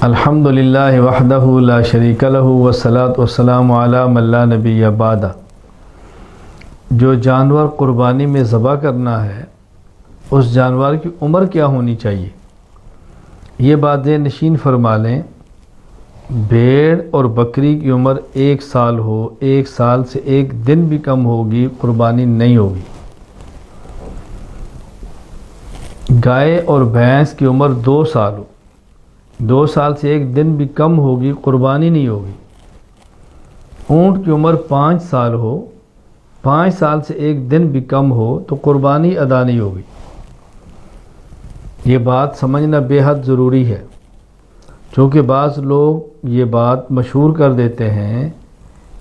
الحمدللہ وحدہ لا شریک لہ والصلاۃ والسلام علی من لا نبی بعدہ۔ جو جانور قربانی میں ذبح کرنا ہے اس جانور کی عمر کیا ہونی چاہیے، یہ بات ذہن نشین فرما لیں۔ بھیڑ اور بکری کی عمر 1 سال ہو، 1 سال سے 1 دن بھی کم ہوگی قربانی نہیں ہوگی۔ گائے اور بھینس کی عمر 2 سال ہو، 2 سال سے 1 دن بھی کم ہوگی قربانی نہیں ہوگی۔ اونٹ کی عمر 5 سال ہو، 5 سال سے 1 دن بھی کم ہو تو قربانی ادا نہیں ہوگی۔ یہ بات سمجھنا بے حد ضروری ہے، چونکہ بعض لوگ یہ بات مشہور کر دیتے ہیں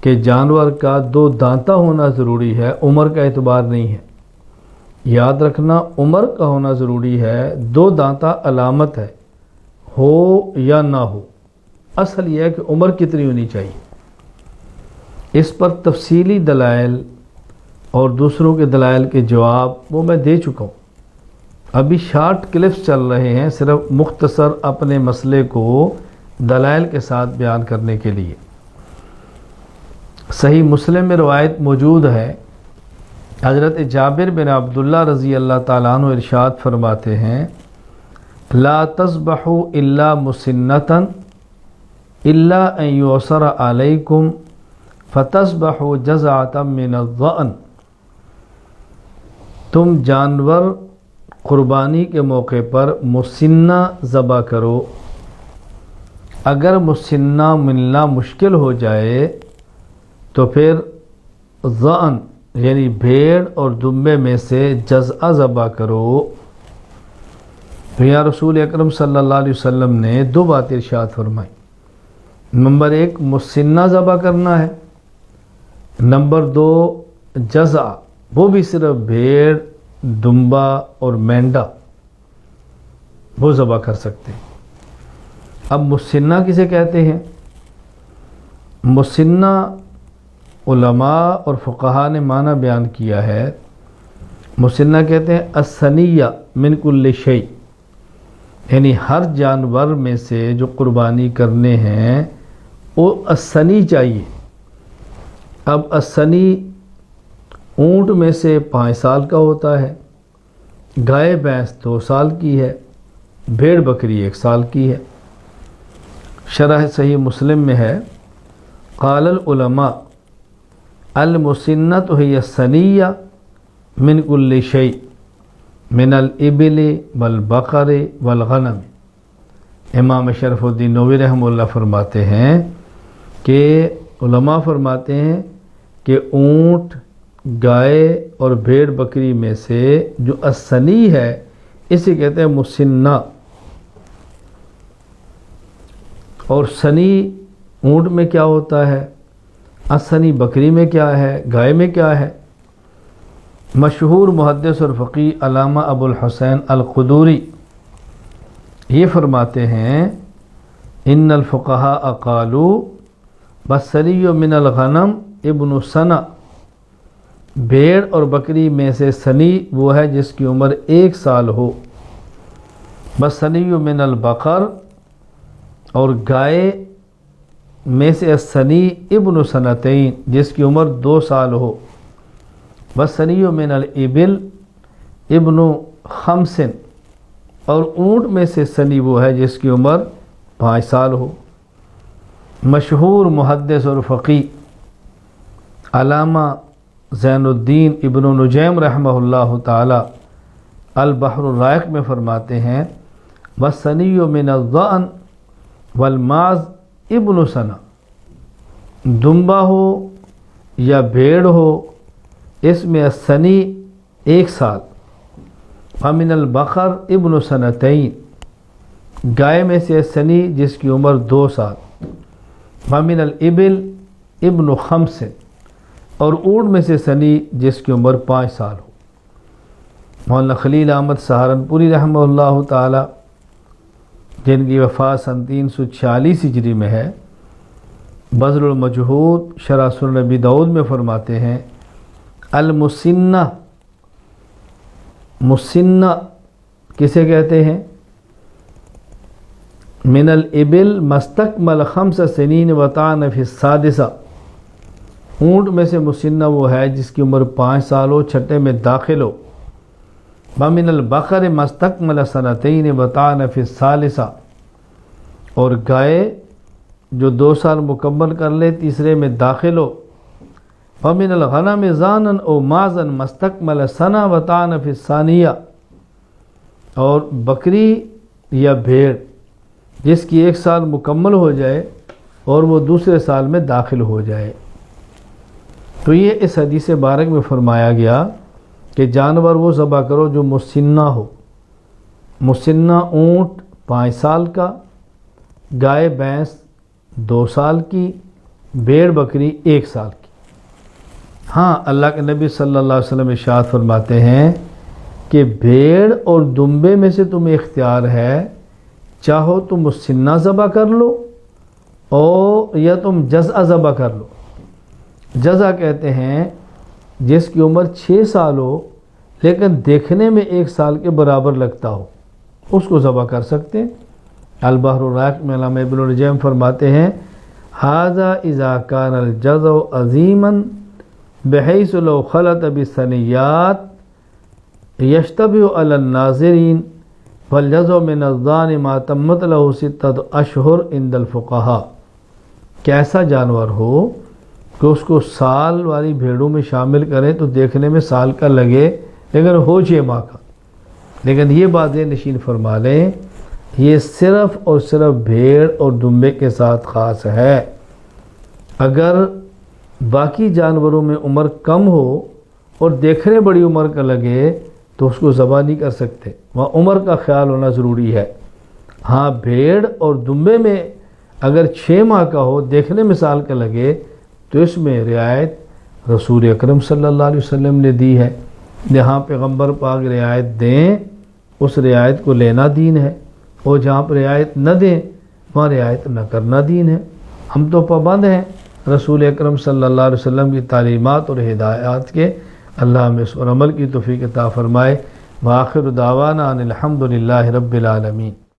کہ جانور کا 2 دانتہ ہونا ضروری ہے، عمر کا اعتبار نہیں ہے۔ یاد رکھنا عمر کا ہونا ضروری ہے، 2 دانتہ علامت ہے، ہو یا نہ ہو، اصل یہ ہے کہ عمر کتنی ہونی چاہیے۔ اس پر تفصیلی دلائل اور دوسروں کے دلائل کے جواب وہ میں دے چکا ہوں، ابھی شارٹ کلپس چل رہے ہیں صرف مختصر اپنے مسئلے کو دلائل کے ساتھ بیان کرنے کے لیے۔ صحیح مسلم میں روایت موجود ہے، حضرت جابر بن عبداللہ رضی اللہ تعالیٰ عنہ ارشاد فرماتے ہیں، لا تذبحوا الا مسنۃ الا ان یعصر علیکم فتذبحوا جزعۃ من الضأن۔ تم جانور قربانی کے موقع پر مسنہ ذبح کرو، اگر مسنہ ملنا مشکل ہو جائے تو پھر ضأن یعنی بھیڑ اور دمبے میں سے جزع ذبح کرو۔ تو یا رسول اکرم صلی اللہ علیہ وسلم نے 2 باتیں ارشاد فرمائی، نمبر 1 مسنہ ذبح کرنا ہے، نمبر 2 جزع، وہ بھی صرف بھیڑ، دمبا اور مینڈا وہ ذبح کر سکتے ہیں۔ اب مسنہ کسے کہتے ہیں؟ مسنہ علماء اور فقہاء نے معنی بیان کیا ہے، مسنہ کہتے ہیں الثنیہ من کل شیء، یعنی ہر جانور میں سے جو قربانی کرنے ہیں وہ الثنی چاہیے۔ اب الثنی اونٹ میں سے 5 سال کا ہوتا ہے، گائے بھینس 2 سال کی ہے، بھیڑ بکری 1 سال کی ہے۔ شرح صحیح مسلم میں ہے، قال العلماء المسنۃ ہی الثنیہ من کل شیء من الابل والبقر والغنم۔ امام شرف الدین نووی رحمہ اللہ فرماتے ہیں کہ علماء فرماتے ہیں کہ اونٹ، گائے اور بھیڑ بکری میں سے جو الثنی ہے اسے کہتے ہیں مسنہ۔ اور ثنی اونٹ میں کیا ہوتا ہے، الثنی بکری میں کیا ہے، گائے میں کیا ہے؟ مشہور محدث اور فقیہ علامہ ابو الحسین القدوری یہ فرماتے ہیں، ان الفقہاء قالوا والثنی من الغنم ابن سنہ، بھیڑ اور بکری میں سے ثنی وہ ہے جس کی عمر 1 سال ہو، والثنی من البقر، اور گائے میں سے الثنی ابن سنتین جس کی عمر 2 سال ہو، والثنی من الابل ابن 5، اور اونٹ میں سے ثنی وہ ہے جس کی عمر 5 سال ہو۔ مشہور محدث اور فقیہ علامہ زین الدین ابن نجیم رحمہ اللہ تعالی البحر الرائق میں فرماتے ہیں، والثنی من الضأن والماعز ابن سنہ، دمبا ہو یا بھیڑ ہو اس میں الثنی 1 سال، ومن البقر ابن سنتین، گائے میں سے الثنی جس کی عمر 2 سال، ومن الابل ابن 5، اور اونٹ میں سے ثنی جس کی عمر 5 سال ہو۔ مولانا خلیل احمد سہارنپوری رحمہ اللہ تعالی جن کی وفات سن 346 ہجری میں ہے، بذل المجہود شرح سنن ابی داؤد میں فرماتے ہیں، المسنہ، مسنہ کسے کہتے ہیں؟ من الابل مستکمل 5 سنین وطعن فی السادسہ، اونٹ میں سے مسنہ وہ ہے جس کی عمر 5 سال ہو، چھٹے میں داخل ہو۔ ومن البقر مستکمل 2 وطعن فی الثالثہ، اور گائے جو 2 سال مکمل کر لے تیسرے میں داخل ہو۔ ومن الغنم ضانا او مازن مستکمل 1 وطعن فی الثانیہ، اور بکری یا بھیڑ جس کی 1 سال مکمل ہو جائے اور وہ دوسرے سال میں داخل ہو جائے۔ تو یہ اس حدیث بارک میں فرمایا گیا کہ جانور وہ ذبح کرو جو مسنہ ہو۔ مسنہ اونٹ 5 سال کا، گائے بھینس 2 سال کی، بھیڑ بکری 1 سال کی۔ ہاں، اللہ کے نبی صلی اللہ علیہ وسلم ارشاد فرماتے ہیں کہ بھیڑ اور دمبے میں سے تمہیں اختیار ہے، چاہو تم مسنہ ذبح کر لو اور یا تم جزع ذبح کر لو۔ جزع کہتے ہیں جس کی عمر 6 سال ہو لیکن دیکھنے میں 1 سال کے برابر لگتا ہو، اس کو ذبح کر سکتے ہیں۔ البحر الرائق میں علامہ ابن الجیم فرماتے ہیں ھذا اذا کان الجزع عظیما بحیث لو خلط بالثنیات یشتبہ علی الناظرین والجزع من الضان ما تمت له 6 اشہر عند الفقہاء، کہ ایسا جانور ہو کہ اس کو سال والی بھیڑوں میں شامل کریں تو دیکھنے میں سال کا لگے لیکن ہو 6 ماہ کا۔ لیکن یہ بات نشین فرما لیں، یہ صرف اور صرف بھیڑ اور دمبے کے ساتھ خاص ہے۔ اگر باقی جانوروں میں عمر کم ہو اور دیکھنے بڑی عمر کا لگے تو اس کو ذبح نہیں کر سکتے، وہاں عمر کا خیال ہونا ضروری ہے۔ ہاں، بھیڑ اور دمبے میں اگر 6 ماہ کا ہو، دیکھنے میں سال کا لگے، تو اس میں رعایت رسول اکرم صلی اللہ علیہ وسلم نے دی ہے۔ جہاں پیغمبر پاک رعایت دیں اس رعایت کو لینا دین ہے، اور جہاں پر رعایت نہ دیں وہاں رعایت نہ کرنا دین ہے۔ ہم تو پابند ہیں رسول اکرم صلی اللہ علیہ وسلم کی تعلیمات اور ہدایات کے۔ اللہ ہمیں اس پر عمل کی توفیق عطا فرمائے۔ وآخر دعوانا ان الحمد للہ رب العالمین۔